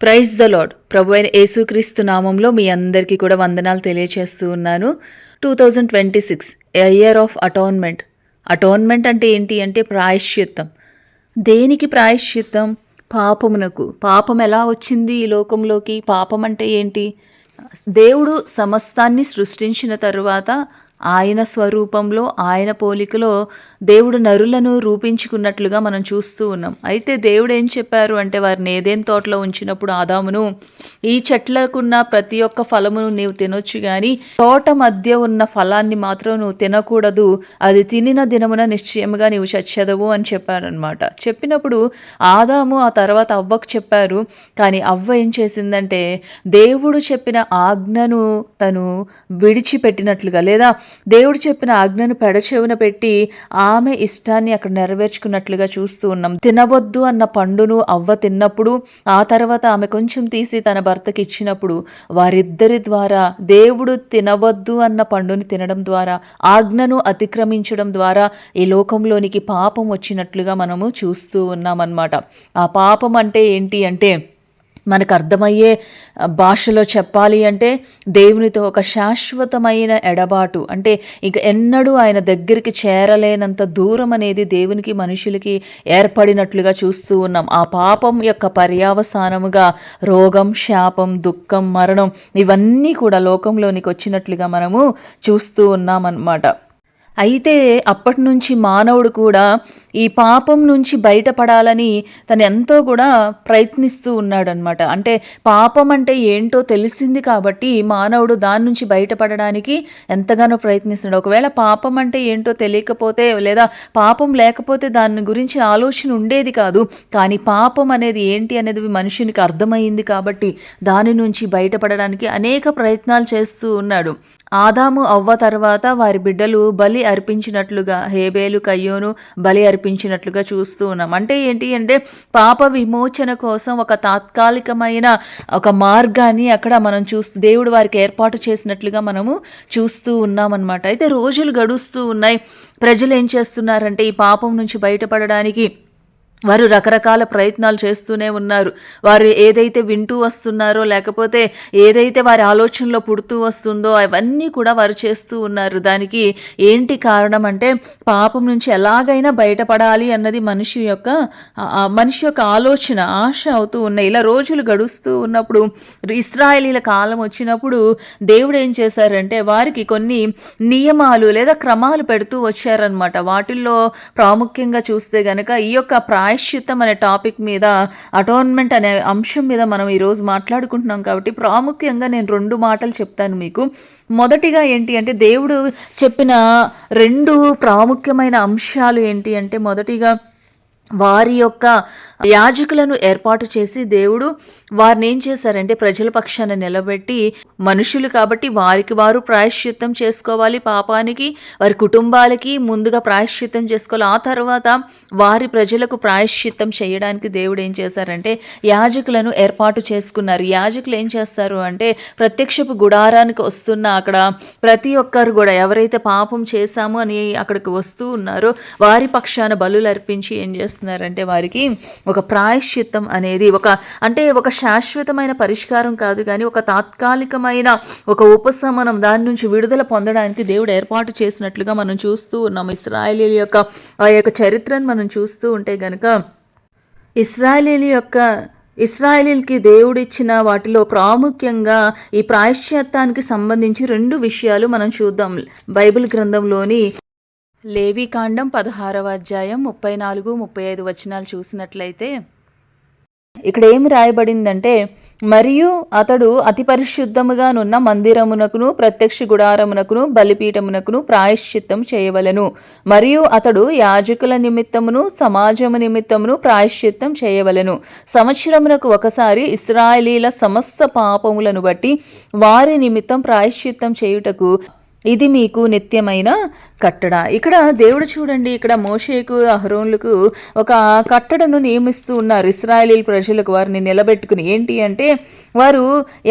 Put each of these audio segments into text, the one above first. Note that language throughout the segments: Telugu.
Praise the lord. ప్రభు అయిన యేసుక్రీస్తు నామంలో మీ అందరికీ కూడా వందనాలు తెలియచేస్తూ ఉన్నాను. 2026 ఇయర్ ఆఫ్ అటోన్మెంట్. అటోన్మెంట్ అంటే ఏంటి అంటే ప్రాయశ్చిత్తం. దేనికి ప్రాయశ్చిత్తం? పాపమునకు. పాపం ఎలా వచ్చింది ఈ లోకంలోకి? పాపం అంటే ఏంటి? దేవుడు సమస్తాన్ని సృష్టించిన తరువాత ఆయన స్వరూపంలో, ఆయన పోలికలో దేవుడు నరులను రూపించుకున్నట్లుగా మనం చూస్తూ ఉన్నాం. అయితే దేవుడు ఏం చెప్పారు అంటే, వారిని ఏదైనా తోటలో ఉంచినప్పుడు ఆదామును, ఈ చెట్లకున్న ప్రతి ఒక్క ఫలమును నీవు తినొచ్చు, కానీ తోట మధ్య ఉన్న ఫలాన్ని మాత్రం నువ్వు తినకూడదు, అది తినిన దినమున నిశ్చయముగా నీవు చచ్చెదవు అని చెప్పారనమాట. చెప్పినప్పుడు ఆదాము ఆ తర్వాత అవ్వకు చెప్పారు. కానీ అవ్వ ఏం చేసిందంటే, దేవుడు చెప్పిన ఆజ్ఞను తను విడిచిపెట్టినట్లుగా, లేదా దేవుడు చెప్పిన ఆజ్ఞను పెడచెవున పెట్టి ఆమె ఇష్టాన్ని అక్కడ నెరవేర్చుకున్నట్లుగా చూస్తూ ఉన్నాం. తినవద్దు అన్న పండును అవ్వ తిన్నప్పుడు, ఆ తర్వాత ఆమె కొంచెం తీసి తన భర్తకి ఇచ్చినప్పుడు, వారిద్దరి ద్వారా దేవుడు తినవద్దు అన్న పండుని తినడం ద్వారా, ఆజ్ఞను అతిక్రమించడం ద్వారా ఈ లోకంలోనికి పాపం వచ్చినట్లుగా మనము చూస్తూ ఉన్నామన్నమాట. ఆ పాపం అంటే ఏంటి అంటే, మనకు అర్థమయ్యే భాషలో చెప్పాలి అంటే, దేవునితో ఒక శాశ్వతమైన ఎడబాటు, అంటే ఇక ఎన్నడూ ఆయన దగ్గరికి చేరలేనంత దూరం అనేది దేవునికి మనుషులకి ఏర్పడినట్లుగా చూస్తూ ఉన్నాం. ఆ పాపం యొక్క పర్యావసానముగా రోగం, శాపం, దుఃఖం, మరణం ఇవన్నీ కూడా లోకంలోనికి వచ్చినట్లుగా మనము చూస్తూ ఉన్నామన్నమాట. అయితే అప్పటి నుంచి మానవుడు కూడా ఈ పాపం నుంచి బయటపడాలని తను ఎంతో కూడా ప్రయత్నిస్తూ ఉన్నాడనమాట. అంటే పాపం అంటే ఏంటో తెలిసింది కాబట్టి మానవుడు దాని నుంచి బయటపడడానికి ఎంతగానో ప్రయత్నిస్తున్నాడు. ఒకవేళ పాపం అంటే ఏంటో తెలియకపోతే, లేదా పాపం లేకపోతే దాని గురించి ఆలోచన ఉండేది కాదు. కానీ పాపం అనేది ఏంటి అనేది మనుషునికి అర్థమైంది కాబట్టి దాని నుంచి బయటపడడానికి అనేక ప్రయత్నాలు చేస్తూ ఉన్నాడు. ఆదాము అవ్వ తర్వాత వారి బిడ్డలు బలి అర్పించినట్లుగా, హేబేలు కయ్యోను బలి అర్పించినట్లుగా చూస్తూ ఉన్నాం. అంటే ఏంటి అంటే, పాప విమోచన కోసం ఒక తాత్కాలికమైన ఒక మార్గాన్ని అక్కడ మనం దేవుడు వారికి ఏర్పాటు చేసినట్లుగా మనము చూస్తూ ఉన్నామన్నమాట. అయితే రోజులు గడుస్తూ ఉన్నాయి. ప్రజలు ఏం చేస్తున్నారంటే, ఈ పాపం నుంచి బయటపడడానికి వారు రకరకాల ప్రయత్నాలు చేస్తూనే ఉన్నారు. వారు ఏదైతే వింటూ వస్తున్నారో, లేకపోతే ఏదైతే వారి ఆలోచనలో పుడుతూ వస్తుందో అవన్నీ కూడా వారు చేస్తూ ఉన్నారు. దానికి ఏంటి కారణం అంటే, పాపం నుంచి ఎలాగైనా బయటపడాలి అన్నది మనిషి యొక్క ఆలోచన, ఆశ అవుతూ ఉన్నాయి. ఇలా రోజులు గడుస్తూ ఉన్నప్పుడు, ఇశ్రాయేలీల కాలం వచ్చినప్పుడు దేవుడు ఏం చేశారంటే, వారికి కొన్ని నియమాలు లేదా క్రమాలు పెడుతూ వచ్చారనమాట. వాటిల్లో ప్రాముఖ్యంగా చూస్తే గనక ఈ యొక్క ప్రాయశ్చిత్తం అనే టాపిక్ మీద, అటోన్మెంట్ అనే అంశం మీద మనం ఈరోజు మాట్లాడుకుంటున్నాం కాబట్టి ప్రాముఖ్యంగా నేను 2 మాటలు చెప్తాను మీకు. మొదటిగా ఏంటి అంటే, దేవుడు చెప్పిన 2 ప్రాముఖ్యమైన అంశాలు ఏంటి అంటే, మొదటిగా వారి యొక్క యాజకులను ఏర్పాటు చేసి దేవుడు వారిని ఏం చేశారంటే, ప్రజల పక్షాన నిలబెట్టి, మనుషులు కాబట్టి వారికి వారు ప్రాయశ్చిత్తం చేసుకోవాలి, పాపానికి వారి కుటుంబాలకి ముందుగా ప్రాయశ్చిత్తం చేసుకోవాలి. ఆ తర్వాత వారి ప్రజలకు ప్రాయశ్చిత్తం చేయడానికి దేవుడు ఏం చేశారంటే, యాజకులను ఏర్పాటు చేసుకున్నారు. యాజకులు ఏం చేస్తారు అంటే, ప్రత్యక్షపు గుడారానికి వస్తున్న అక్కడ ప్రతి ఒక్కరు కూడా ఎవరైతే పాపం చేశాము అని అక్కడికి వస్తూ ఉన్నారో వారి పక్షాన బలులు అర్పించి ఏం చేస్తున్నారంటే, వారికి ఒక ప్రాయశ్చిత్తం అనేది ఒక శాశ్వతమైన పరిష్కారం కాదు, కానీ ఒక తాత్కాలికమైన ఒక ఉపశమనం, దాని నుంచి విడుదల పొందడానికి దేవుడు ఏర్పాటు చేసినట్లుగా మనం చూస్తూ ఉన్నాం. ఇశ్రాయేలీల యొక్క ఆ యొక్క చరిత్రను మనం చూస్తూ ఉంటే గనక, ఇశ్రాయేలీలకి దేవుడిచ్చిన వాటిలో ప్రాముఖ్యంగా ఈ ప్రాయశ్చిత్తానికి సంబంధించి 2 విషయాలు మనం చూద్దాం. బైబిల్ గ్రంథంలోని లేవీకాండం 16వ అధ్యాయం 34-35 వచనాలు చూసినట్లయితే, ఇక్కడ ఏమి రాయబడిందంటే, మరియు అతడు అతి పరిశుద్ధముగానున్న మందిరమునకును ప్రత్యక్ష గుడారమునకును బలిపీఠమునకును ప్రాయశ్చిత్తం చేయవలెను. మరియు అతడు యాజకుల నిమిత్తమును సమాజము నిమిత్తమును ప్రాయశ్చిత్తం చేయవలెను. సంవత్సరమునకు ఒకసారి ఇశ్రాయేలీల సమస్త పాపములను బట్టి వారి నిమిత్తం ప్రాయశ్చిత్తం చేయుటకు ఇది మీకు నిత్యమైన కట్టడ. ఇక్కడ దేవుడు చూడండి, ఇక్కడ మోషేకు, అహరోనులకు ఒక కట్టడను నియమిస్తూ ఉన్నారు. ఇశ్రాయేలీల ప్రజలకు వారిని నిలబెట్టుకుని ఏంటి అంటే, వారు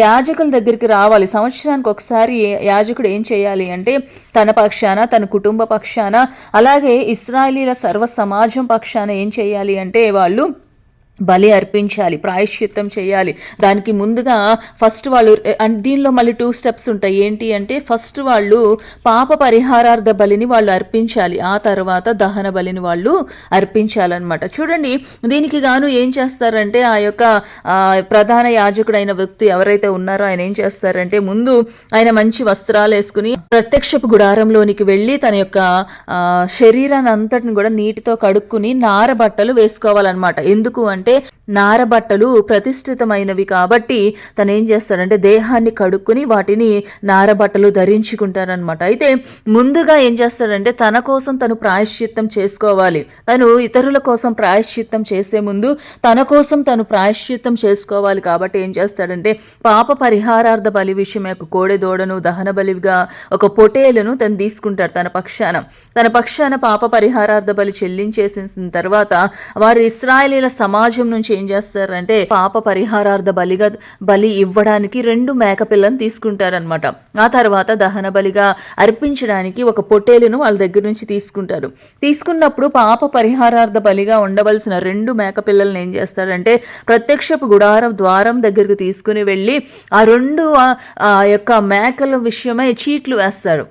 యాజకుల దగ్గరికి రావాలి. సంవత్సరానికి ఒకసారి యాజకుడు ఏం చేయాలి అంటే, తన పక్షాన, తన కుటుంబ పక్షాన, అలాగే ఇశ్రాయేలీల సర్వ సమాజం పక్షాన ఏం చేయాలి అంటే, వాళ్ళు బలి అర్పించాలి, ప్రాయశ్చిత్తం చేయాలి. దానికి ముందుగా ఫస్ట్ వాళ్ళు దీనిలో మళ్ళీ 2 స్టెప్స్ ఉంటాయి. ఏంటి అంటే ఫస్ట్ వాళ్ళు పాప పరిహారార్థ బలిని వాళ్ళు అర్పించాలి, ఆ తర్వాత దహన బలిని వాళ్ళు అర్పించాలన్నమాట. చూడండి, దీనికి గాను ఏం చేస్తారంటే ఆ యొక్క ప్రధాన యాజకుడైన వ్యక్తి ఎవరైతే ఉన్నారో ఆయన ఏం చేస్తారంటే ముందు ఆయన మంచి వస్త్రాలు వేసుకుని ప్రత్యక్షపు గుడారంలోనికి వెళ్ళి తన యొక్క శరీరాన్ని అంతటిని కూడా నీటితో కడుక్కుని నార బట్టలు వేసుకోవాలన్నమాట. ఎందుకు అంటే నార బట్టలు ప్రతిష్ఠితమైనవి కాబట్టి తను ఏం చేస్తాడంటే దేహాన్ని కడుక్కుని వాటిని నార బట్టలు ధరించుకుంటారనమాట. అయితే ముందుగా ఏం చేస్తాడంటే తన కోసం తను ప్రాయశ్చిత్తం చేసుకోవాలి. తను ఇతరుల కోసం ప్రాయశ్చిత్తం చేసే ముందు తన కోసం తను ప్రాయశ్చిత్తం చేసుకోవాలి. కాబట్టి ఏం చేస్తాడంటే పాప పరిహారార్థ బలి విషయం యొక్క కోడెదోడను దహన బలిగా ఒక పొటేలును తను తీసుకుంటాడు. తన పక్షాన పాప పరిహారార్థ బలి చెల్లించేసిన తర్వాత వారు ఇశ్రాయేలీల సమాజం నుంచి ఏం చేస్తారంటే పాప పరిహారార్థ బలి ఇవ్వడానికి 2 మేకపిల్లను తీసుకుంటారనమాట. ఆ తర్వాత దహన బలిగా అర్పించడానికి ఒక పొట్టేలును వాళ్ళ దగ్గర నుంచి తీసుకుంటారు. తీసుకున్నప్పుడు పాప పరిహారార్థ బలిగా ఉండవలసిన 2 మేకపిల్లలను ఏం చేస్తాడంటే ప్రత్యక్షపు గుడారం ద్వారం దగ్గరకు తీసుకుని వెళ్ళి ఆ 2 యొక్క మేకల విషయమై చీట్లు వేస్తాడు.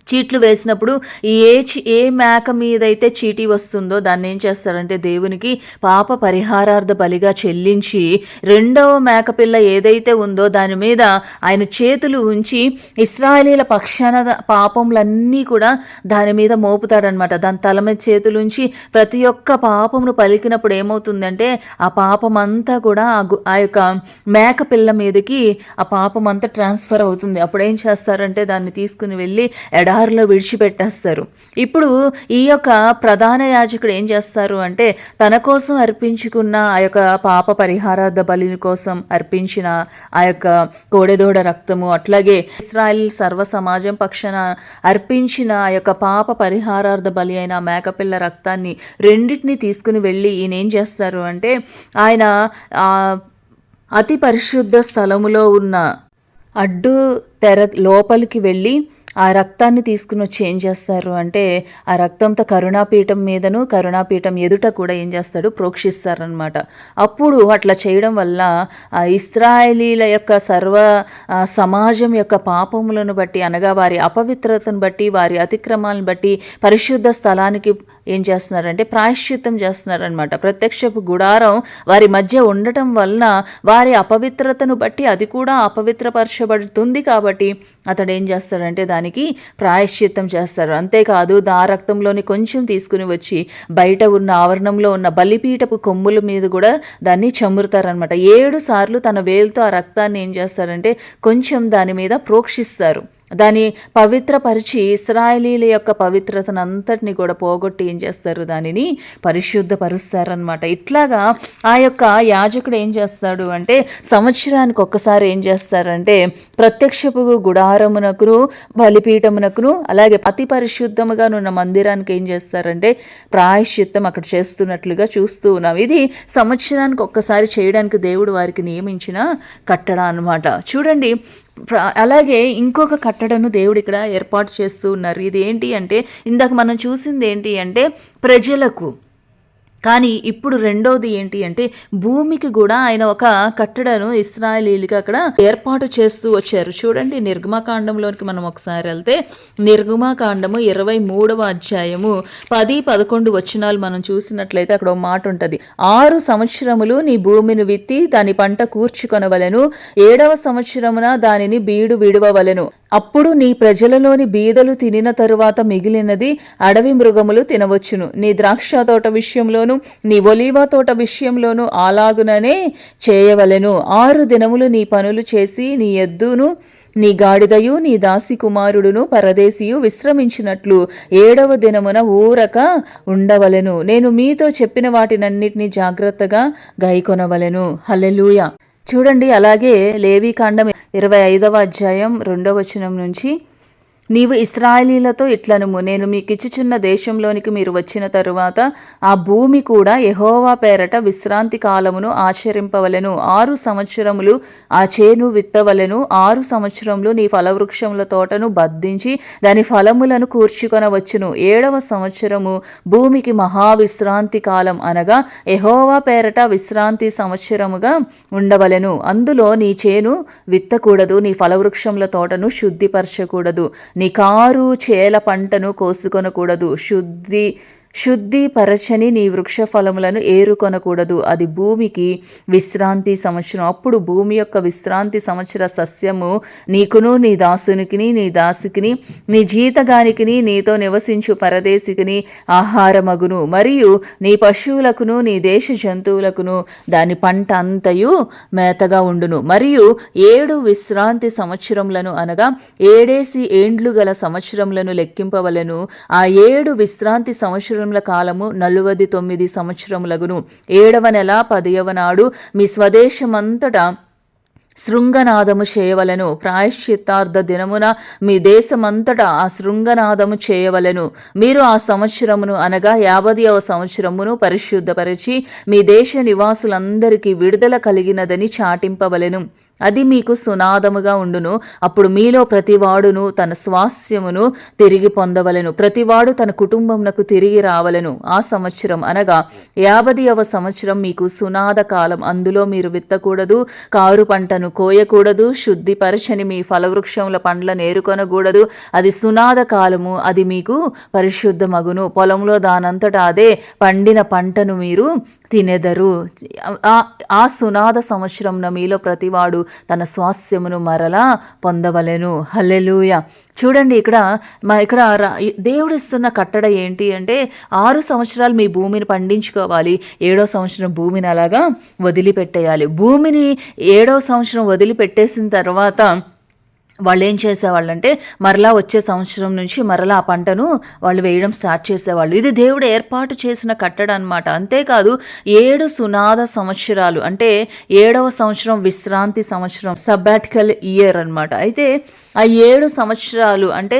చీట్లు వేసినప్పుడు ఏ మేక మీదైతే చీటీ వస్తుందో దాన్ని ఏం చేస్తారంటే దేవునికి పాప పరిహారార్థ బలిగా చెల్లించి 2వ మేకపిల్ల ఏదైతే ఉందో దాని మీద ఆయన చేతులు ఉంచి ఇశ్రాయేలీల పక్షాన పాపములన్నీ కూడా దాని మీద మోపుతాడనమాట. దాని తల మీద చేతులు ఉంచి ప్రతి ఒక్క పాపమును పలికినప్పుడు ఏమవుతుందంటే ఆ పాపమంతా కూడా ఆ యొక్క మేకపిల్ల మీదకి ఆ పాపమంతా ట్రాన్స్ఫర్ అవుతుంది. అప్పుడు ఏం చేస్తారంటే దాన్ని తీసుకుని వెళ్ళి ఎడారిలో విడిచిపెట్టేస్తారు. ఇప్పుడు ఈ యొక్క ప్రధాన యాజకుడు ఏం చేస్తారు అంటే తన కోసం అర్పించుకున్న ఆ యొక్క పాప పరిహారార్థ బలిని కోసం అర్పించిన ఆ యొక్క కోడెదోడ రక్తము, అట్లాగే ఇశ్రాయేల్ సర్వ సమాజం పక్షాన అర్పించిన ఆ యొక్క పాప పరిహారార్థ బలి అయిన మేకపిల్ల రక్తాన్ని రెండింటినీ తీసుకుని వెళ్ళి ఈయన ఏం చేస్తారు అంటే ఆయన అతి పరిశుద్ధ స్థలములో ఉన్న అడ్డు తెర లోపలికి వెళ్ళి ఆ రక్తాన్ని తీసుకుని వచ్చి ఏం చేస్తారు అంటే ఆ రక్తంతో కరుణాపీఠం మీదను కరుణాపీఠం ఎదుట కూడా ఏం చేస్తాడు ప్రోక్షిస్తారనమాట. అప్పుడు అట్లా చేయడం వల్ల ఇశ్రాయేలీల యొక్క సర్వ సమాజం యొక్క పాపములను బట్టి అనగా వారి అపవిత్రతను బట్టి వారి అతిక్రమాలను బట్టి పరిశుద్ధ స్థలానికి ఏం చేస్తున్నారంటే ప్రాయశ్చిత్తం చేస్తున్నారనమాట. ప్రత్యక్షపు గుడారం వారి మధ్య ఉండటం వలన వారి అపవిత్రతను బట్టి అది కూడా అపవిత్రపరచబడుతుంది. కాబట్టి అతడు ఏం చేస్తాడంటే దానికి ప్రాయశ్చిత్తం చేస్తారు. అంతేకాదు ఆ రక్తంలోని కొంచెం తీసుకుని వచ్చి బయట ఉన్న ఆవరణంలో ఉన్న బలిపీఠపు కొమ్ముల మీద కూడా దాన్ని చమురుతారనమాట. 7 సార్లు తన వేలుతో ఆ రక్తాన్ని ఏం చేస్తారంటే కొంచెం దాని మీద ప్రోక్షిస్తారు. దాన్ని పవిత్రపరిచి ఇశ్రాయేలీల యొక్క పవిత్రతను అంతటిని కూడా పోగొట్టి ఏం చేస్తారు దానిని పరిశుద్ధపరుస్తారనమాట. ఇట్లాగా ఆ యొక్క యాజకుడు ఏం చేస్తాడు అంటే సంవత్సరానికి ఒక్కసారి ఏం చేస్తారంటే ప్రత్యక్షపు గుడారమునకును బలిపీఠమునకును అలాగే అతి పరిశుద్ధముగా ఉన్న మందిరానికి ఏం చేస్తారంటే ప్రాయశ్చిత్తం అక్కడ చేస్తున్నట్లుగా చూస్తూ ఉన్నాం. ఇది సంవత్సరానికి ఒక్కసారి చేయడానికి దేవుడు వారికి నియమించిన కట్టడ అనమాట. చూడండి, అలాగే ఇంకొక కట్టడను దేవుడు ఇక్కడ ఏర్పాటు చేస్తూ ఉన్నారు. ఇది ఏంటి అంటే ఇందాక మనం చూసింది ఏంటి అంటే ప్రజలకు, కానీ ఇప్పుడు రెండోది ఏంటి అంటే భూమికి కూడా ఆయన ఒక కట్టడను ఇశ్రాయేలీలకి అక్కడ ఏర్పాటు చేస్తూ వచ్చారు. చూడండి, నిర్గమకాండంలోకి మనం ఒకసారి వెళ్తే నిర్గమకాండము 23వ అధ్యాయము 10-11 వచనాలు మనం చూసినట్లయితే అక్కడ ఒక మాట ఉంటుంది. 6 సంవత్సరములు నీ భూమిని విత్తి దాని పంట కూర్చుకొనవలెను, 7వ సంవత్సరమున దానిని బీడు విడువవలెను. అప్పుడు నీ ప్రజలలోని బీదలు తినిన తరువాత మిగిలినది అడవి మృగములు తినవచ్చును. నీ ద్రాక్ష తోట విషయంలోను నీ ఒలీవ తోట విషయంలోను అలాగుననే చేయవలెను. 6 దినములు నీ పనులు చేసి నీ ఎద్దును నీ గాడిదయు నీ దాసి కుమారుడును పరదేశియు విశ్రమించినట్లు 7వ దినమున ఊరక ఉండవలెను. నేను మీతో చెప్పిన వాటినన్నిటినీ జాగ్రత్తగా గైకొనవలెను. హల్లెలూయా. చూడండి, అలాగే లేవీకాండం 25వ అధ్యాయం 2వ వచనం నుంచి నీవు ఇశ్రాయేలీయులతో ఇట్లనుము, నేను మీకిచ్చుచున్న దేశంలోనికి మీరు వచ్చిన తరువాత ఆ భూమి కూడా యెహోవా పేరట విశ్రాంతి కాలమును ఆచరింపవలెను. 6 సంవత్సరములు ఆ చేను విత్తవలెను. 6 సంవత్సరములు నీ ఫలవృక్షముల తోటను బద్దించి దాని ఫలములను కూర్చుకొనవచ్చును. 7వ సంవత్సరము భూమికి మహావిశ్రాంతి కాలం, అనగా యెహోవా పేరట విశ్రాంతి సంవత్సరముగా ఉండవలెను. అందులో నీ చేను విత్తకూడదు, నీ ఫలవృక్షముల తోటను శుద్ధిపరచకూడదు, నీ కారు చేల పంటను కోసుకొనకూడదు, శుద్ధిపరచని నీ వృక్ష ఫలములను ఏరుకొనకూడదు. అది భూమికి విశ్రాంతి సంవత్సరం. అప్పుడు భూమి యొక్క విశ్రాంతి సంవత్సర సస్యము నీకును నీ దాసునికిని నీ దాసికిని నీ జీతగానికిని నీతో నివసించు పరదేశికిని ఆహారమగును. మరియు నీ పశువులకును నీ దేశ జంతువులకును దాని పంట అంతయు మేతగా ఉండును. మరియు 7 విశ్రాంతి సంవత్సరములను, అనగా 7 ఏండ్లు గల సంవత్సరములను లెక్కింపవలెను. ఆ 7 విశ్రాంతి సంవత్సరం కాలము 49 సంవత్సరములగును. 7వ నెల 10వ నాడు మీ స్వదేశమంతటా శృంగనాదము చేయవలెను. ప్రాయశ్చిత్తార్థ దినమున మీ దేశమంతటా ఆ శృంగనాదము చేయవలెను. మీరు ఆ సంవత్సరమును, అనగా 50వ సంవత్సరమును పరిశుద్ధపరిచి మీ దేశ నివాసులందరికీ విడుదల కలిగినదని చాటింపవలెను. అది మీకు సునాదముగా ఉండును. అప్పుడు మీలో ప్రతివాడును తన స్వాస్యమును తిరిగి పొందవలెను, ప్రతివాడు తన కుటుంబమునకు తిరిగి రావలెను. ఆ సంవత్సరం, అనగా 50వ సంవత్సరం మీకు సునాద కాలం. అందులో మీరు విత్తకూడదు, కారు పంటను కోయకూడదు, శుద్ధిపరచని మీ ఫలవృక్షముల పండ్లను ఏరుకొనకూడదు. అది సునాద కాలము, అది మీకు పరిశుద్ధమగును. పొలంలో దానంతటా అదే పండిన పంటను మీరు తినెదరు. ఆ సునాద సంవత్సరంన మీలో ప్రతివాడు తన స్వాస్యమును మరలా పొందవలెను. హల్లెలూయా. చూడండి, ఇక్కడ దేవుడిస్తున్న కట్టడ ఏంటి అంటే 6 సంవత్సరాలు మీ భూమిని పండించుకోవాలి, 7వ సంవత్సరం భూమిని అలాగా వదిలిపెట్టేయాలి. భూమిని 7వ సంవత్సరం వదిలిపెట్టేసిన తర్వాత వాళ్ళు ఏం చేసేవాళ్ళంటే మరలా వచ్చే సంవత్సరం నుంచి మరలా ఆ పంటను వాళ్ళు వేయడం స్టార్ట్ చేసేవాళ్ళు. ఇది దేవుడు ఏర్పాటు చేసిన కట్టడ అనమాట. అంతేకాదు 7 సునాద సంవత్సరాలు, అంటే 7వ సంవత్సరం విశ్రాంతి సంవత్సరం, సబ్బాటికల్ ఇయర్ అనమాట. అయితే ఆ 7 సంవత్సరాలు అంటే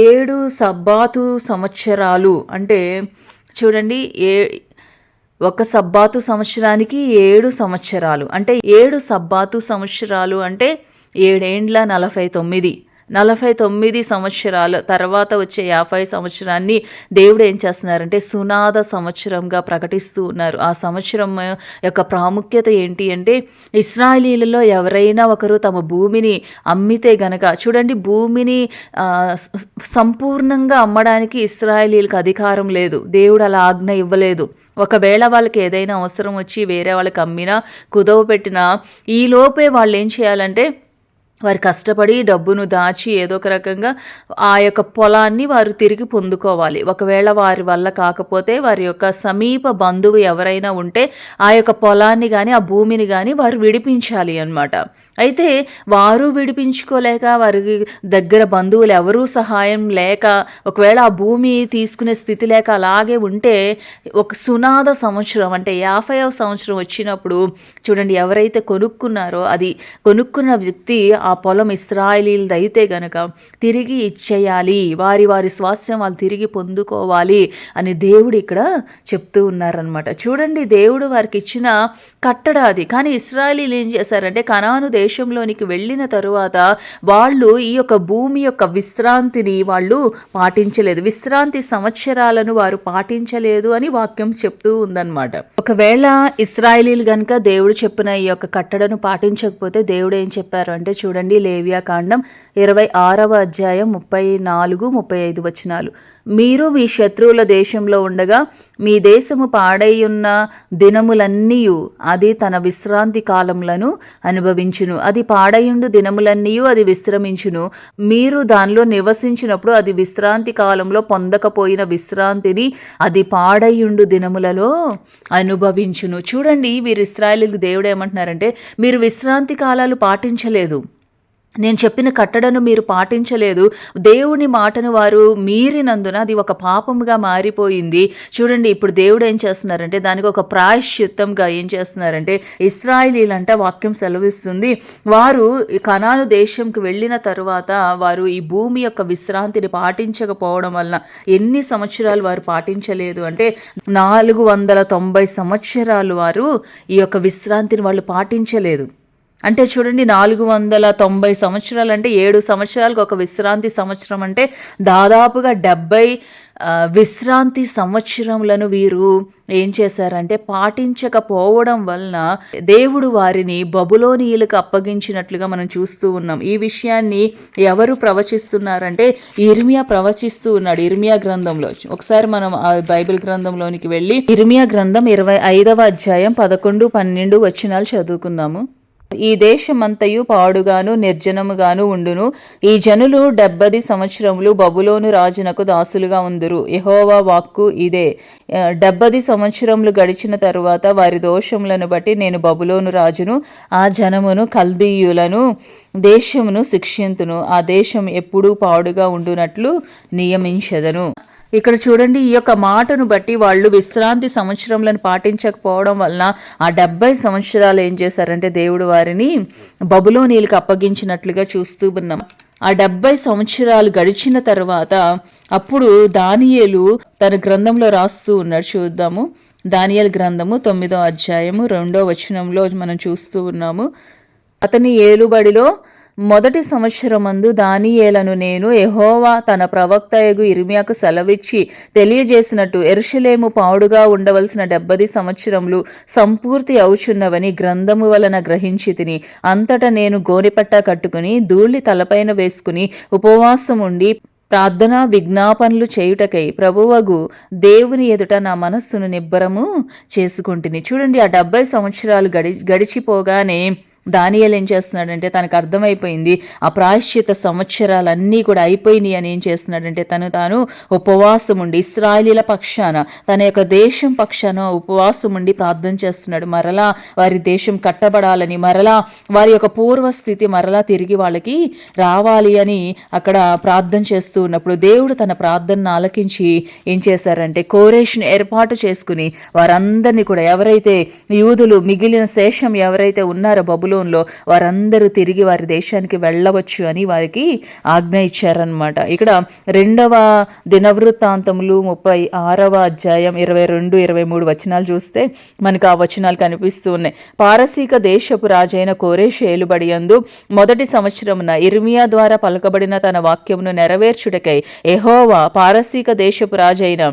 7 సబ్బాతు సంవత్సరాలు అంటే చూడండి, ఒక సబ్బాతు సంవత్సరానికి 7 సంవత్సరాలు, అంటే 7 సబ్బాతు సంవత్సరాలు అంటే 7 ఏండ్ల 49 సంవత్సరాల తర్వాత వచ్చే 50 సంవత్సరాన్ని దేవుడు ఏం చేస్తున్నారంటే సునాద సంవత్సరంగా ప్రకటిస్తూ ఉన్నారు. ఆ సంవత్సరం యొక్క ప్రాముఖ్యత ఏంటి అంటే, ఇశ్రాయేలీయులలో ఎవరైనా ఒకరు తమ భూమిని అమ్మితే గనక, చూడండి, భూమిని సంపూర్ణంగా అమ్మడానికి ఇశ్రాయేలీయులకు అధికారం లేదు. దేవుడు అలా ఆజ్ఞ ఇవ్వలేదు. ఒకవేళ వాళ్ళకి ఏదైనా అవసరం వచ్చి వేరే వాళ్ళకి అమ్మినా కుదవ పెట్టినా ఈ లోపే వాళ్ళు ఏం చేయాలంటే వారు కష్టపడి డబ్బును దాచి ఏదో ఒక రకంగా ఆ యొక్క పొలాన్ని వారు తిరిగి పొందుకోవాలి. ఒకవేళ వారి వల్ల కాకపోతే వారి యొక్క సమీప బంధువు ఎవరైనా ఉంటే ఆ యొక్క పొలాన్ని కానీ ఆ భూమిని కానీ వారు విడిపించాలి అన్నమాట. అయితే వారు విడిపించుకోలేక, వారి దగ్గర బంధువులు ఎవరూ సహాయం లేక, ఒకవేళ ఆ భూమి తీసుకునే స్థితి లేక అలాగే ఉంటే ఒక సునాద సంవత్సరం అంటే 50వ సంవత్సరం వచ్చినప్పుడు చూడండి, ఎవరైతే కొనుక్కున్నారో అది కొనుక్కున్న వ్యక్తి ఆ పొలం ఇశ్రాయేలీయులది అయితే గనక తిరిగి ఇచ్చేయాలి, వారి స్వాస్థ్యం వాళ్ళు తిరిగి పొందుకోవాలి అని దేవుడు ఇక్కడ చెప్తూ ఉన్నారనమాట. చూడండి, దేవుడు వారికి ఇచ్చిన కట్టడ అది. కానీ ఇశ్రాయేలీయులు ఏం చేశారంటే కనాను దేశంలోనికి వెళ్ళిన తరువాత వాళ్ళు ఈ యొక్క భూమి యొక్క విశ్రాంతిని వాళ్ళు పాటించలేదు, విశ్రాంతి సంవత్సరాలను వారు పాటించలేదు అని వాక్యం చెప్తూ ఉందన్నమాట. ఒకవేళ ఇశ్రాయేలీయులు కనుక దేవుడు చెప్పిన ఈ యొక్క కట్టడను పాటించకపోతే దేవుడు ఏం చెప్పారు అంటే చూడండి, లేవియాకాండం 26వ అధ్యాయం 34-35 వచనాలు. మీరు మీ శత్రువుల దేశంలో ఉండగా మీ దేశము పాడైయున్న దినములన్నీయు అది తన విశ్రాంతి కాలములను అనుభవించును. అది పాడయుండు దినములన్నీయు అది విశ్రమించును. మీరు దానిలో నివసించినప్పుడు అది విశ్రాంతి కాలంలో పొందకపోయిన విశ్రాంతిని అది పాడయుండు దినములలో అనుభవించును. చూడండి, వీరు ఇశ్రాయేలీయులకు దేవుడు ఏమంటున్నారంటే మీరు విశ్రాంతి కాలాలు పాటించలేదు, నేను చెప్పిన కట్టడను మీరు పాటించలేదు, దేవుని మాటను వారు మీరినందున అది ఒక పాపముగా మారిపోయింది. చూడండి ఇప్పుడు దేవుడు ఏం చేస్తున్నారంటే దానికి ఒక ప్రాయశ్చిత్తంగా ఏం చేస్తున్నారంటే, ఇశ్రాయేలీలంట వాక్యం సెలవిస్తుంది, వారు కనాను దేశంకి వెళ్ళిన తరువాత వారు ఈ భూమి యొక్క విశ్రాంతిని పాటించకపోవడం వలన ఎన్ని సంవత్సరాలు వారు పాటించలేదు అంటే 490 సంవత్సరాలు వారు ఈ యొక్క విశ్రాంతిని వాళ్ళు పాటించలేదు. అంటే చూడండి 490 సంవత్సరాలు అంటే 7 సంవత్సరాలకు ఒక విశ్రాంతి సంవత్సరం అంటే దాదాపుగా 70 విశ్రాంతి సంవత్సరములను వీరు ఏం చేశారంటే పాటించకపోవడం వలన దేవుడు వారిని బబులోనీయులకు అప్పగించినట్లుగా మనం చూస్తూ ఉన్నాం. ఈ విషయాన్ని ఎవరు ప్రవచిస్తున్నారంటే ఇర్మియా ప్రవచిస్తూ ఉన్నాడు ఇర్మియా గ్రంథంలో. ఒకసారి మనం ఆ బైబిల్ గ్రంథంలోనికి వెళ్ళి ఇర్మియా గ్రంథం 25వ అధ్యాయం 11, 12 వచనాలు చదువుకుందాము. ఈ దేశమంతయు పాడుగాను నిర్జనముగాను ఉండును. ఈ జనులు 70 సంవత్సరములు బబులోను రాజునకు దాసులుగా ఉందురు. యెహోవా వాక్కు ఇదే. 70 సంవత్సరములు గడిచిన తరువాత వారి దోషములను బట్టి నేను బబులోను రాజును ఆ జనమును కల్దీయులను దేశమును శిక్షింతును. ఆ దేశం ఎప్పుడూ పాడుగా ఉండునట్లు నియమించెదను. ఇక్కడ చూడండి ఈ యొక్క మాటను బట్టి వాళ్ళు విశ్రాంతి సంవత్సరములను పాటించకపోవడం వలన ఆ 70 సంవత్సరాలు ఏం చేశారంటే దేవుడు వారిని బబులోనీయులకు అప్పగించినట్లుగా చూస్తూ ఉన్నాం. ఆ 70 సంవత్సరాలు గడిచిన తర్వాత అప్పుడు దానియేలు తన గ్రంథంలో రాస్తూ ఉన్నాడు. చూద్దాము. దానియేలు గ్రంథము 9వ అధ్యాయము 2వ వచనంలో మనం చూస్తూ ఉన్నాము. అతని ఏలుబడిలో మొదటి సంవత్సరమందు దానియేలను నేను యెహోవా తన ప్రవక్తయగు ఇర్మియాకు సెలవిచ్చి తెలియజేసినట్టు యెరూషలేము పాడుగా ఉండవలసిన 70 సంవత్సరములు సంపూర్తి అవుచున్నవని గ్రంథము వలన గ్రహించి తిని. అంతటా నేను గోనెపట్ట కట్టుకుని ధూళి తలపైన వేసుకుని ఉపవాసం ఉండి ప్రార్థనా విజ్ఞాపనలు చేయుటకై ప్రభువగు దేవుని ఎదుట నా మనస్సును నిబ్బరము చేసుకుంటుని. చూడండి ఆ 70 సంవత్సరాలు గడిచిపోగానే దానియేలు ఏం చేస్తున్నాడంటే తనకు అర్థమైపోయింది ఆ ప్రాయశ్చిత సంవత్సరాలన్నీ కూడా అయిపోయినాయి అని ఏం చేస్తున్నాడంటే తాను ఉపవాసం ఉండి ఇశ్రాయేలీల పక్షాన తన యొక్క దేశం పక్షాన ఉపవాసం ఉండి ప్రార్థన చేస్తున్నాడు. మరలా వారి దేశం కట్టబడాలని, మరలా వారి యొక్క పూర్వస్థితి మరలా తిరిగి వాళ్ళకి రావాలి అని అక్కడ ప్రార్థన చేస్తూ ఉన్నప్పుడు దేవుడు తన ప్రార్థనను ఆలకించి ఏం చేశారంటే కోరేషుని ఏర్పాటు చేసుకుని వారందరినీ కూడా ఎవరైతే యూదులు మిగిలిన శేషం ఎవరైతే ఉన్నారో బబులోనులో వారందరూ తిరిగి వారి దేశానికి వెళ్ళవచ్చు అని వారికి ఆజ్ఞ ఇచ్చారనమాట. ఇక్కడ 2వ దినవృత్తాంతములు 36వ అధ్యాయం 22, 23 వచనాలు చూస్తే మనకు ఆ వచనాలు కనిపిస్తూ ఉన్నాయి. పారసీక దేశపు రాజైన కోరేషు ఏలుబడి యందు మొదటి సంవత్సరమున ఇర్మియా ద్వారా పలకబడిన తన వాక్యమును నెరవేర్చుటకై యెహోవా పారసీక దేశపు రాజైన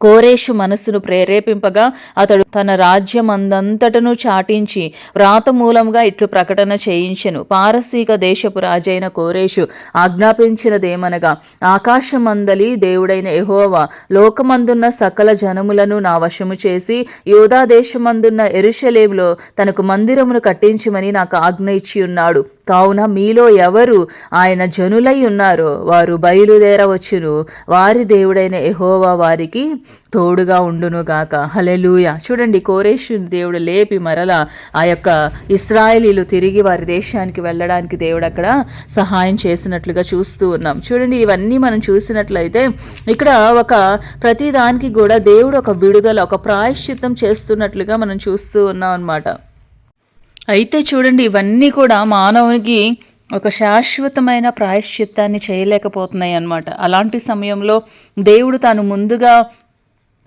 కోరేషు మనస్సును ప్రేరేపింపగా అతడు తన రాజ్యమందంతటను చాటించి వ్రాత మూలంగా ఇట్లు ప్రకటన చేయించెను. పారసీక దేశపు రాజైన కోరేషు ఆజ్ఞాపించినదేమనగా, ఆకాశమందలి దేవుడైన యెహోవా లోకమందున్న సకల జనములను నా వశము చేసి యూదా దేశమందున్న యెరూషలేములో తనకు మందిరమును కట్టించమని నాకు ఆజ్ఞ ఇచ్చి ఉన్నాడు. కావున మీలో ఎవరు ఆయన జనులై ఉన్నారో వారు బయలుదేరవచ్చును. వారి దేవుడైన యెహోవా వారికి తోడుగా ఉండునుగాక. హల్లెలూయా. చూడండి కోరేషు దేవుడు లేపి మరలా ఆ యొక్క ఇశ్రాయేలీలు తిరిగి వారి దేశానికి వెళ్ళడానికి దేవుడు అక్కడ సహాయం చేసినట్లుగా చూస్తూ ఉన్నాం. చూడండి ఇవన్నీ మనం చూసినట్లయితే ఇక్కడ ఒక ప్రతి దానికి కూడా దేవుడు ఒక విడుదల, ఒక ప్రాయశ్చిత్తం చేస్తున్నట్లుగా మనం చూస్తూ ఉన్నాం అన్నమాట. అయితే చూడండి ఇవన్నీ కూడా మానవునికి ఒక శాశ్వతమైన ప్రాయశ్చిత్తాన్ని చేయలేకపోతున్నాయి అన్నమాట. అలాంటి సమయంలో దేవుడు తాను ముందుగా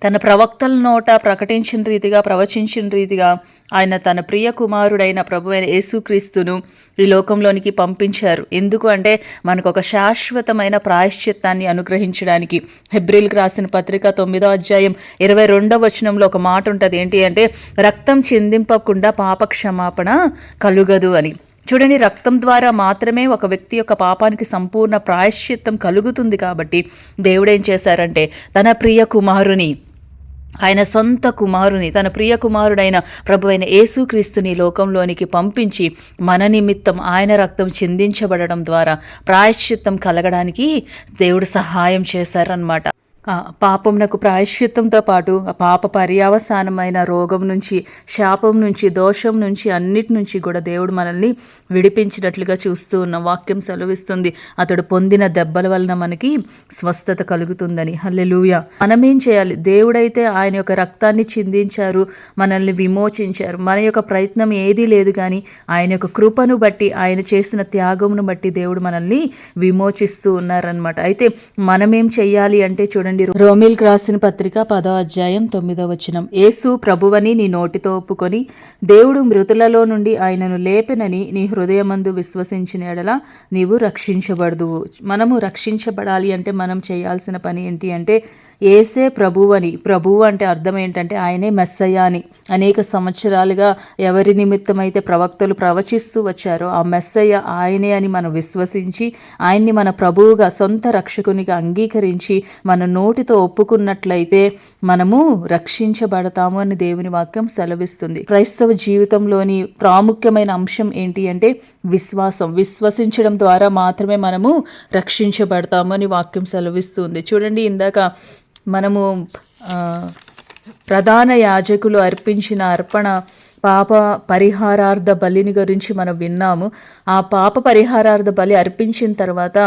తన ప్రవక్తల నోట ప్రకటించిన రీతిగా, ప్రవచించిన రీతిగా ఆయన తన ప్రియ కుమారుడైన ప్రభువైన యేసుక్రీస్తును ఈ లోకంలోనికి పంపించారు. ఎందుకు అంటే మనకు ఒక శాశ్వతమైన ప్రాయశ్చిత్తాన్ని అనుగ్రహించడానికి. హెబ్రీలకు రాసిన పత్రిక 9వ అధ్యాయం 22వ వచనంలో ఒక మాట ఉంటుంది. ఏంటి అంటే రక్తం చిందింపకుండా పాప క్షమాపణ కలుగదు అని. చూడండి రక్తం ద్వారా మాత్రమే ఒక వ్యక్తి యొక్క పాపానికి సంపూర్ణ ప్రాయశ్చిత్తం కలుగుతుంది. కాబట్టి దేవుడేం చేశారంటే తన ప్రియ కుమారుని, ఆయన సొంత కుమారుని, తన ప్రియ కుమారుడైన ప్రభువైన యేసుక్రీస్తుని లోకంలోనికి పంపించి మన నిమిత్తం ఆయన రక్తం చిందించబడడం ద్వారా ప్రాయశ్చిత్తం కలగడానికి దేవుడు సహాయం చేశారన్నమాట. పాపమునకు ప్రాయశ్చిత్తంతో పాటు ఆ పాప పర్యవసానమైన రోగం నుంచి, శాపం నుంచి, దోషం నుంచి, అన్నిటి నుంచి కూడా దేవుడు మనల్ని విడిపించినట్లుగా చూస్తూ ఉన్నాం. వాక్యం సెలవిస్తుంది, అతడు పొందిన దెబ్బల వలన మనకి స్వస్థత కలుగుతుందని. హల్లెలూయా. మనమేం చేయాలి? దేవుడైతే ఆయన యొక్క రక్తాన్ని చిందించారు, మనల్ని విమోచించారు. మన యొక్క ప్రయత్నం ఏదీ లేదు, కానీ ఆయన యొక్క కృపను బట్టి, ఆయన చేసిన త్యాగమును బట్టి దేవుడు మనల్ని విమోచిస్తూ ఉన్నారనమాట. అయితే మనమేం చెయ్యాలి అంటే చూడండి, రోమిల్కి రాసిన పత్రిక 10వ అధ్యాయం 9వ వచనం, యేసు ప్రభువని నీ నోటితో ఒప్పుకొని దేవుడు మృతులలో నుండి ఆయనను లేపెనని నీ హృదయమందు విశ్వసించిన ఎడల నీవు రక్షించబడదువు. మనము రక్షించబడాలి అంటే మనం చేయాల్సిన పని ఏంటి అంటే ఏసే ప్రభువని. ప్రభువు అంటే అర్థం ఏంటంటే ఆయనే మెస్సయ్య అని. అనేక సంవత్సరాలుగా ఎవరి నిమిత్తమైతే ప్రవక్తలు ప్రవచిస్తూ వచ్చారో ఆ మెస్సయ్య ఆయనే అని మనం విశ్వసించి ఆయన్ని మన ప్రభువుగా, సొంత రక్షకునిగా అంగీకరించి మన నోటితో ఒప్పుకున్నట్లయితే మనము రక్షించబడతాము అని దేవుని వాక్యం సెలవిస్తుంది. క్రైస్తవ జీవితంలోని ప్రాముఖ్యమైన అంశం ఏంటి అంటే విశ్వాసం. విశ్వసించడం ద్వారా మాత్రమే మనము రక్షించబడతాము అని వాక్యం సెలవిస్తుంది. చూడండి, ఇందాక మనము ప్రధాన యాజకులు అర్పించిన అర్పణ పాప పరిహారార్థ బలిని గురించి మనం విన్నాము. ఆ పాప పరిహారార్థ బలి అర్పించిన తర్వాత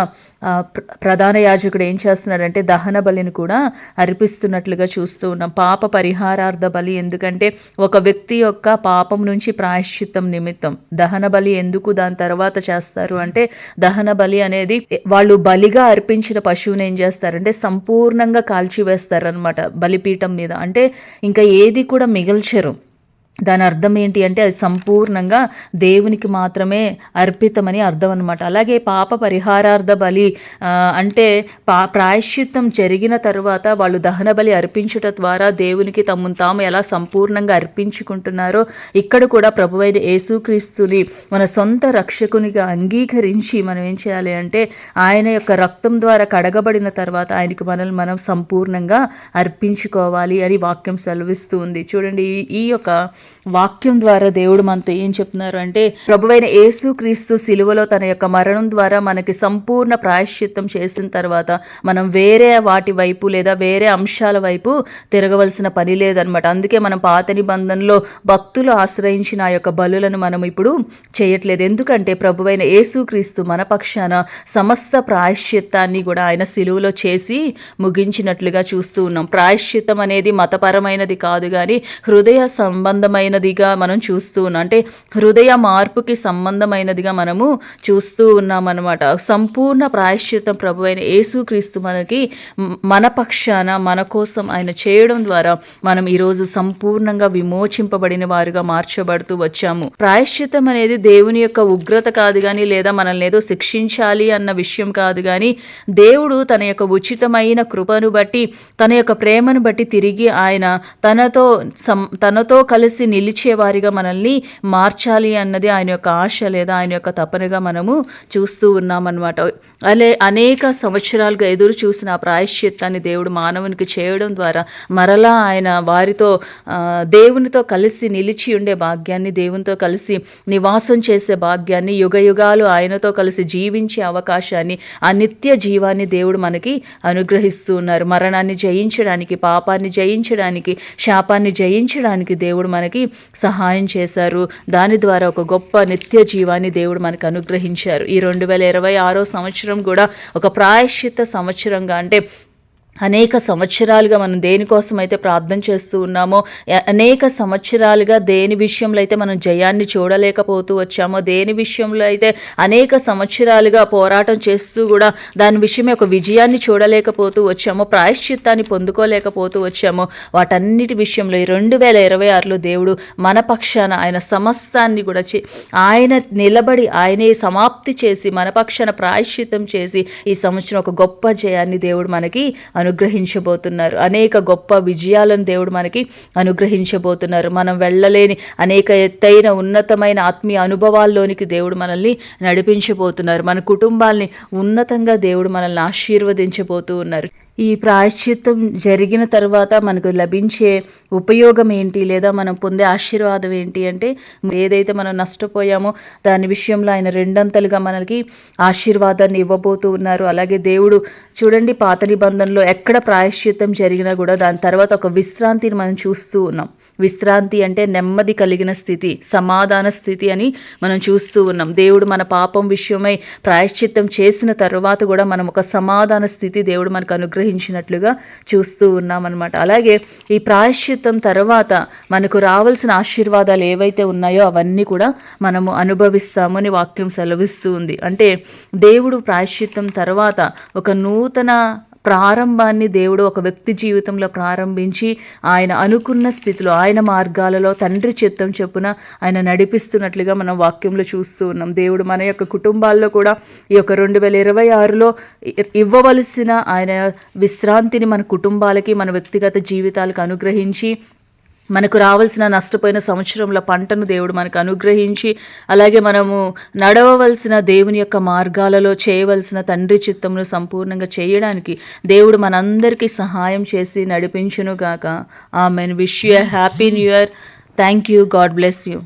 ప్రధాన యాజకుడు ఏం చేస్తున్నాడంటే దహన బలిని కూడా అర్పిస్తున్నట్లుగా చూస్తూ ఉన్నాం. పాప పరిహారార్థ బలి ఎందుకంటే ఒక వ్యక్తి యొక్క పాపం నుంచి ప్రాయశ్చిత్తం నిమిత్తం. దహన బలి ఎందుకు దాని తర్వాత చేస్తారు అంటే, దహన బలి అనేది వాళ్ళు బలిగా అర్పించిన పశువుని ఏం చేస్తారంటే సంపూర్ణంగా కాల్చివేస్తారనమాట బలిపీఠం మీద. అంటే ఇంకా ఏది కూడా మిగల్చరు. దాని అర్థం ఏంటి అంటే అది సంపూర్ణంగా దేవునికి మాత్రమే అర్పితమని అర్థం అనమాట. అలాగే పాప పరిహారార్థ బలి అంటే ప్రాయశ్చిత్తం జరిగిన తరువాత వాళ్ళు దహన బలి అర్పించుట ద్వారా దేవునికి తమను తాము ఎలా సంపూర్ణంగా అర్పించుకుంటున్నారో ఇక్కడ కూడా ప్రభువైన యేసుక్రీస్తుని మన సొంత రక్షకునిగా అంగీకరించి మనం ఏం చేయాలి అంటే ఆయన యొక్క రక్తం ద్వారా కడగబడిన తర్వాత ఆయనకి మనల్ని మనం సంపూర్ణంగా అర్పించుకోవాలి అని వాక్యం సెలవిస్తూ ఉంది. చూడండి, ఈ యొక్క వాక్యం ద్వారా దేవుడు మనతో ఏం చెప్తున్నారు అంటే ప్రభువైన యేసుక్రీస్తు సిలువలో తన యొక్క మరణం ద్వారా మనకి సంపూర్ణ ప్రాయశ్చిత్తం చేసిన తర్వాత మనం వేరే వాటి వైపు లేదా వేరే అంశాల వైపు తిరగవలసిన పని లేదనమాట. అందుకే మనం పాత నిబంధనలో భక్తులు ఆశ్రయించిన ఆ యొక్క బలులను మనం ఇప్పుడు చేయట్లేదు. ఎందుకంటే ప్రభువైన యేసుక్రీస్తు మన పక్షాన సమస్త ప్రాయశ్చిత్తాన్ని కూడా ఆయన సిలువలో చేసి ముగించినట్లుగా చూస్తూ ఉన్నాం. ప్రాయశ్చిత్తం అనేది మతపరమైనది కాదు, కానీ హృదయ సంబంధమైనదిగా మనం చూస్తూ ఉన్నాం. అంటే హృదయ మార్పుకి సంబంధమైనదిగా మనము చూస్తూ ఉన్నాం అన్నమాట. సంపూర్ణ ప్రాయశ్చిత్తం ప్రభువైన యేసుక్రీస్తు మనకి మన పక్షాన మన కోసం ఆయన చేయడం ద్వారా మనం ఈరోజు సంపూర్ణంగా విమోచింపబడిన వారుగా మార్చబడుతూ వచ్చాము. ప్రాయశ్చిత్తం అనేది దేవుని యొక్క ఉగ్రత కాదు కానీ, లేదా మనల్ని ఏదో శిక్షించాలి అన్న విషయం కాదు, కానీ దేవుడు తన యొక్క ఉచితమైన కృపను బట్టి, తన యొక్క ప్రేమను బట్టి తిరిగి ఆయన తనతో కలిసి నిలిచేవారిగా మనల్ని మార్చాలి అన్నది ఆయన యొక్క ఆశ లేదా ఆయన యొక్క తపనగా మనము చూస్తూ ఉన్నామన్నమాట. అనేక సంవత్సరాలుగా ఎదురు చూసిన ఆ ప్రాయశ్చిత్తాన్ని దేవుడు మానవునికి చేయడం ద్వారా మరలా ఆయన వారితో దేవునితో కలిసి నిలిచి ఉండే భాగ్యాన్ని, దేవునితో కలిసి నివాసం చేసే భాగ్యాన్ని, యుగ యుగాలు ఆయనతో కలిసి జీవించే అవకాశాన్ని, ఆ నిత్య జీవాన్ని దేవుడు మనకి అనుగ్రహిస్తూ ఉన్నారు. మరణాన్ని జయించడానికి, పాపాన్ని జయించడానికి, శాపాన్ని జయించడానికి దేవుడు మనకి సహాయం చేశారు. దాని ద్వారా ఒక గొప్ప నిత్య జీవాన్ని దేవుడు మనకు అనుగ్రహించారు. ఈ 2026 సంవత్సరం కూడా ఒక ప్రాయశ్చిత్త సంవత్సరంగా, అంటే అనేక సంవత్సరాలుగా మనం దేనికోసం అయితే ప్రార్థన చేస్తూ ఉన్నామో, అనేక సంవత్సరాలుగా దేని విషయంలో అయితే మనం జయాన్ని చూడలేకపోతూ వచ్చామో, దేని విషయంలో అయితే అనేక సంవత్సరాలుగా పోరాటం చేస్తూ కూడా దాని విషయమే ఒక విజయాన్ని చూడలేకపోతూ వచ్చామో, ప్రాయశ్చిత్తాన్ని పొందుకోలేకపోతూ వచ్చామో, వాటన్నిటి విషయంలో ఈ 2026లో దేవుడు మన పక్షాన ఆయన సమస్తాన్ని కూడా ఆయన నిలబడి ఆయనే సమాప్తి చేసి మన పక్షాన ప్రాయశ్చిత్తం చేసి ఈ సంవత్సరం ఒక గొప్ప జయాన్ని దేవుడు మనకి అనుగ్రహించబోతున్నారు. అనేక గొప్ప విజయాలను దేవుడు మనకి అనుగ్రహించబోతున్నారు. మనం వెళ్ళలేని అనేక ఎత్తైన ఉన్నతమైన ఆత్మీయ అనుభవాల్లోనికి దేవుడు మనల్ని నడిపించబోతున్నారు. మన కుటుంబాల్ని ఉన్నతంగా దేవుడు మనల్ని ఆశీర్వదించబోతూ ఉన్నారు. ఈ ప్రాయశ్చిత్తం జరిగిన తర్వాత మనకు లభించే ఉపయోగం ఏంటి, లేదా మనం పొందే ఆశీర్వాదం ఏంటి అంటే, ఏదైతే మనం నష్టపోయామో దాని విషయంలో ఆయన రెండంతలుగా మనకి ఆశీర్వాదాన్ని ఇవ్వబోతూ ఉన్నారు. అలాగే దేవుడు చూడండి, పాత నిబంధనలో ఎక్కడ ప్రాయశ్చిత్తం జరిగినా కూడా దాని తర్వాత ఒక విశ్రాంతిని మనం చూస్తూ ఉన్నాం. విశ్రాంతి అంటే నెమ్మది కలిగిన స్థితి, సమాధాన స్థితి అని మనం చూస్తూ ఉన్నాం. దేవుడు మన పాపం విషయమై ప్రాయశ్చిత్తం చేసిన తర్వాత కూడా మనం ఒక సమాధాన స్థితి దేవుడు మనకు అనుగ్రహించినట్లుగా చూస్తూ ఉన్నాం అన్నమాట. అలాగే ఈ ప్రాయశ్చిత్తం తర్వాత మనకు రావాల్సిన ఆశీర్వాదాలు ఏవైతే ఉన్నాయో అవన్నీ కూడా మనము అనుభవిస్తామని వాక్యం సెలవిస్తూ ఉంది. అంటే దేవుడు ప్రాయశ్చిత్తం తర్వాత ఒక నూతన ప్రారంభాన్ని దేవుడు ఒక వ్యక్తి జీవితంలో ప్రారంభించి ఆయన అనుకున్న స్థితిలో, ఆయన మార్గాలలో తండ్రి చిత్తం చొప్పున ఆయన నడిపిస్తున్నట్లుగా మనం వాక్యంలో చూస్తూ ఉన్నాం. దేవుడు మన యొక్క కుటుంబాల్లో కూడా ఈ యొక్క 2026లో ఇవ్వవలసిన ఆయన విశ్రాంతిని మన కుటుంబాలకి, మన వ్యక్తిగత జీవితాలకు అనుగ్రహించి మనకు రావాల్సిన నష్టపోయిన సంవత్సరంలో పంటను దేవుడు మనకు అనుగ్రహించి, అలాగే మనము నడవవలసిన దేవుని యొక్క మార్గాలలో చేయవలసిన తండ్రి చిత్తమును సంపూర్ణంగా చేయడానికి దేవుడు మనందరికీ సహాయం చేసి నడిపించును గాక. Amen. Wish you happy new year. Thank you. God bless you.